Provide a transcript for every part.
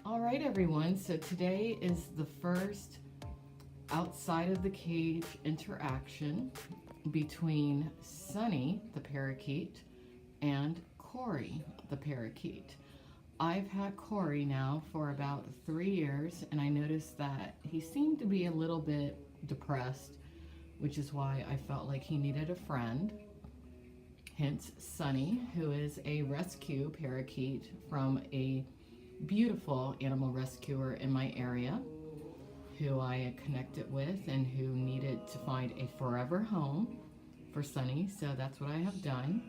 All right, everyone. So today is the first outside of the cage interaction between Sunny, the parakeet, and Corey, the parakeet. I've had Corey now for about 3 years, and I noticed that he seemed to be a little bit depressed, which is why I felt like he needed a friend. Hence, Sunny, who is a rescue parakeet from a beautiful animal rescuer in my area who I connected with and who needed to find a forever home for Sunny. So that's what I have done.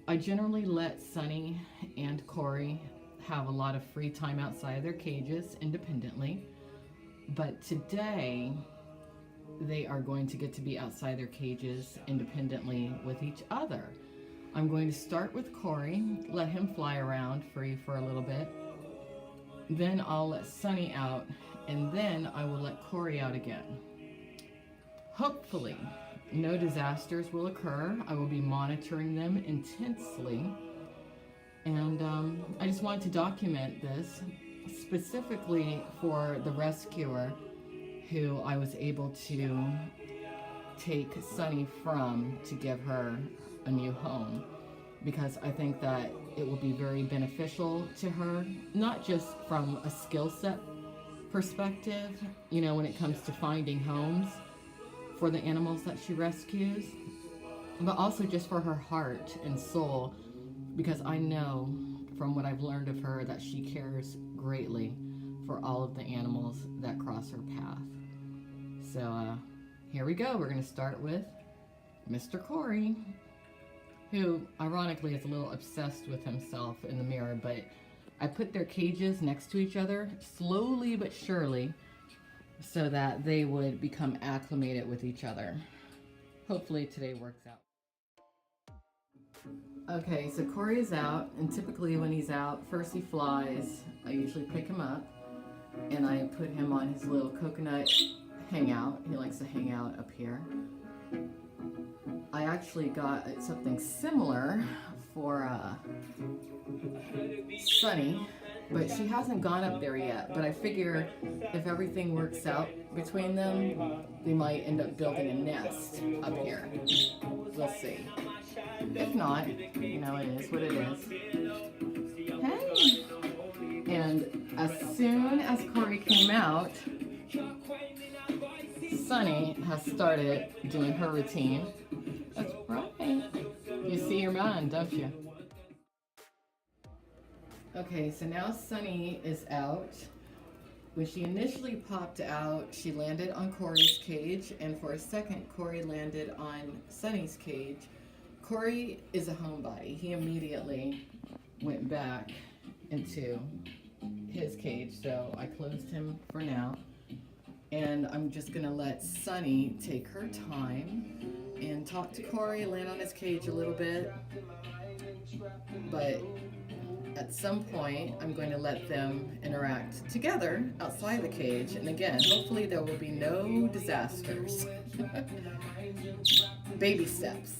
I generally let Sunny and Corey have a lot of free time outside of their cages independently. But today, they are going to get to be outside their cages independently with each other. I'm going to start with Corey, let him fly around free for a little bit. Then I'll let Sunny out, and then I will let Corey out again. Hopefully, no disasters will occur. I will be monitoring them intensely. And I just wanted to document this specifically for the rescuer who I was able to take Sunny from to give her a new home, because I think that it will be very beneficial to her, not just from a skill set perspective, when it comes to finding homes for the animals that she rescues, but also just for her heart and soul, because I know from what I've learned of her that she cares greatly for all of the animals that cross her path. So here we go. We're going to start with Mr. Corey, who ironically is a little obsessed with himself in the mirror, but I put their cages next to each other slowly but surely so that they would become acclimated with each other. Hopefully today works out. Okay, so Corey is out, and typically when he's out, first he flies. I usually pick him up and I put him on his little coconut hangout. He likes to hang out up here. I actually got something similar for Sunny, but she hasn't gone up there yet. But I figure if everything works out between them, they might end up building a nest up here. We'll see. If not, it is what it is. Hey! And as soon as Corey came out, Sunny has started doing her routine. That's right. You see your man, don't you? Okay, so now Sunny is out. When she initially popped out, she landed on Corey's cage, and for a second, Corey landed on Sunny's cage. Corey is a homebody. He immediately went back into his cage, so I closed him for now. And I'm just gonna let Sunny take her time and talk to Corey, land on his cage a little bit. But at some point, I'm going to let them interact together outside the cage. And again, hopefully there will be no disasters. Baby steps.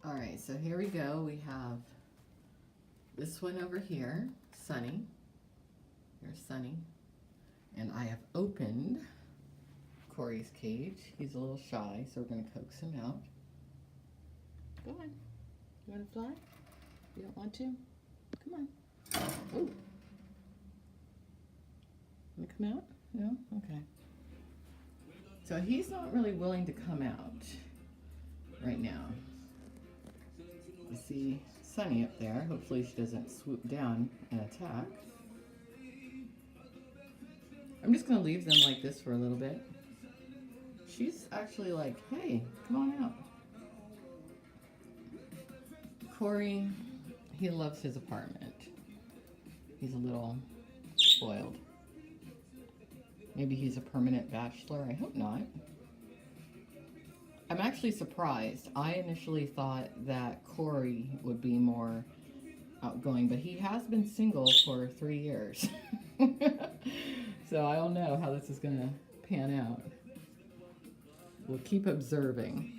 All right, so here we go. We have this one over here, Sunny. Here's Sunny. And I have opened Corey's cage. He's a little shy, so we're going to coax him out. Go on. You want to fly? You don't want to? Come on. Oh. Want to come out? No? Okay. So he's not really willing to come out right now. You see Sunny up there. Hopefully she doesn't swoop down and attack. I'm just going to leave them like this for a little bit. She's actually like, hey, come on out. Corey, he loves his apartment. He's a little spoiled. Maybe he's a permanent bachelor. I hope not. I'm actually surprised. I initially thought that Corey would be more outgoing, but he has been single for 3 years. So I don't know how this is going to pan out. We'll keep observing.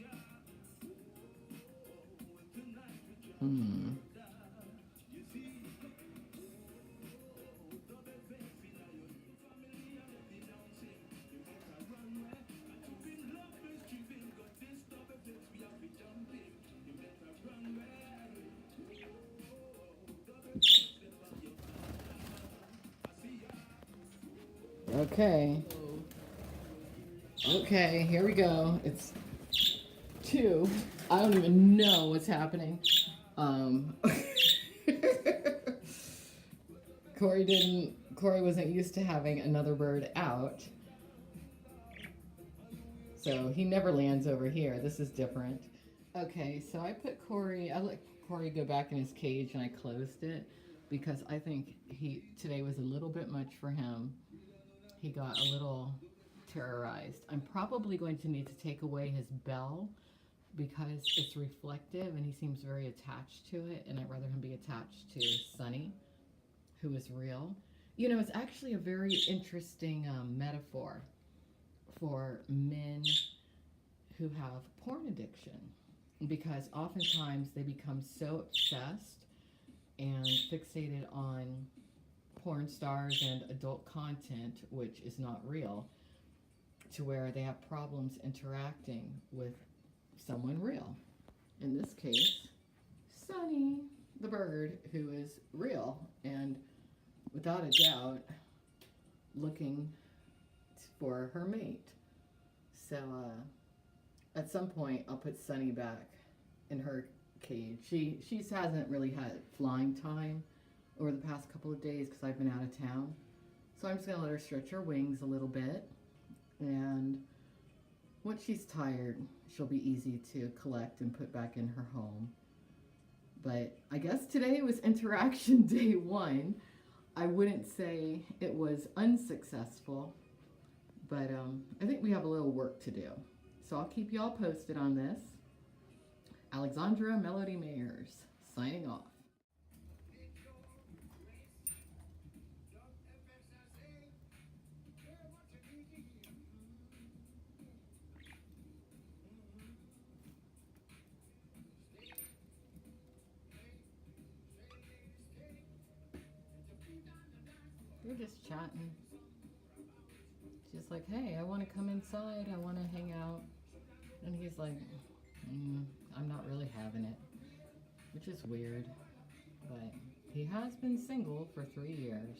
Okay. Okay, here we go. It's 2. I don't even know what's happening. Um, Corey wasn't used to having another bird out. So he never lands over here. This is different. Okay, so I let Corey go back in his cage and I closed it because I think today was a little bit much for him. He got a little terrorized. I'm probably going to need to take away his bell because it's reflective and he seems very attached to it, and I'd rather him be attached to Sunny, who is real. You know, it's actually a very interesting metaphor for men who have porn addiction, because oftentimes they become so obsessed and fixated on porn stars and adult content, which is not real, to where they have problems interacting with someone real. In this case, Sunny, the bird, who is real and without a doubt looking for her mate. So at some point I'll put Sunny back in her cage. She hasn't really had flying time over the past couple of days because I've been out of town. So I'm just going to let her stretch her wings a little bit, and once she's tired, she'll be easy to collect and put back in her home. But I guess today was interaction day 1. I wouldn't say it was unsuccessful, but I think we have a little work to do. So I'll keep y'all posted on this. Alexandra Melody Mayers, signing off. We're just chatting. She's like, hey, I want to come inside. I want to hang out. And he's like, I'm not really having it, which is weird. But he has been single for 3 years.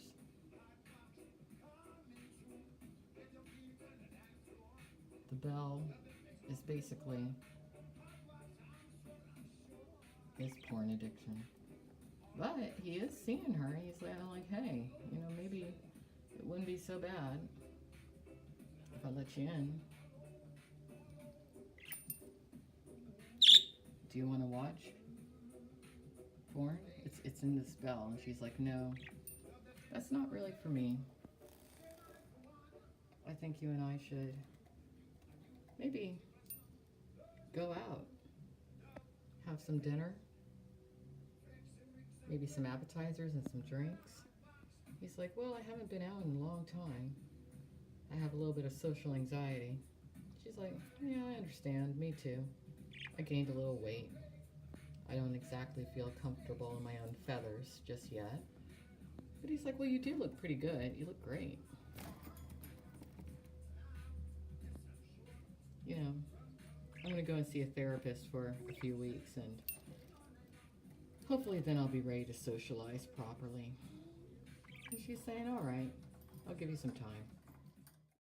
The bell is basically his porn addiction. But he is seeing her. He's like, hey, you know, maybe it wouldn't be so bad if I let you in. Do you want to watch porn? It's in this bell. And she's like, no, that's not really for me. I think you and I should maybe go out, have some dinner, maybe some appetizers and some drinks. He's like, well, I haven't been out in a long time. I have a little bit of social anxiety. She's like, yeah, I understand. Me too. I gained a little weight. I don't exactly feel comfortable in my own feathers just yet. But he's like, well, you do look pretty good. You look great. You know, I'm going to go and see a therapist for a few weeks, and hopefully then I'll be ready to socialize properly. And she's saying, all right, I'll give you some time.